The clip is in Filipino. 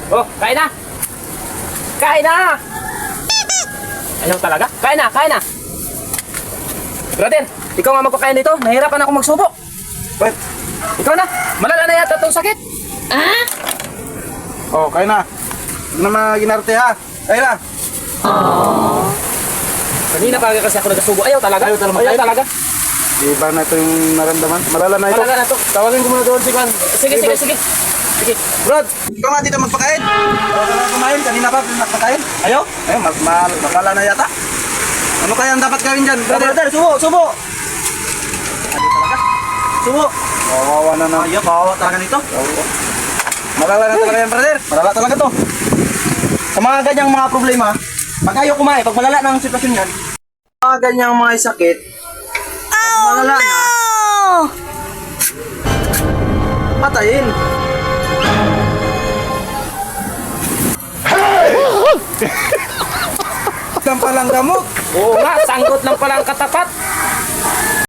Oh, kain na! Kain na! Ayaw talaga? Kain na, kain na! Brother, ikaw nga magpakain dito. Nahirapan ako magsubo. Wait. Ikaw na. Malala na yata itong sakit. Oh, kaya na. Huwag na maginarte ha. Kaya na. Kanina pa kasi ako nagsubo. Ayaw talaga. Ayaw talaga. Ayaw talaga. Di ba na ito yung naramdaman? Malala na ito. Malala na ito. Tawagin ko muna doon si Juan. Sige, sige, sige. Sige. Brad, ikaw nga dito magpakain. Kumain, kanina pa nagpakain. Ayaw? Ayaw, malala na yata. Ano kaya ang dapat gawin dyan? Brother, subo, subo. Ano talaga? Subo. Kawawa na na. Ayaw, kawawa talaga nito. Malala na talaga yan, brother. Malala talaga to. Sa mga ganyang mga problema, pag ayaw kumain, pag malala na ang sitwasyon yan, mga ganyang mga sakit, pag malala na, patayin. Lang palang gamot. Oo nga, sanggot lang pala ang katapat.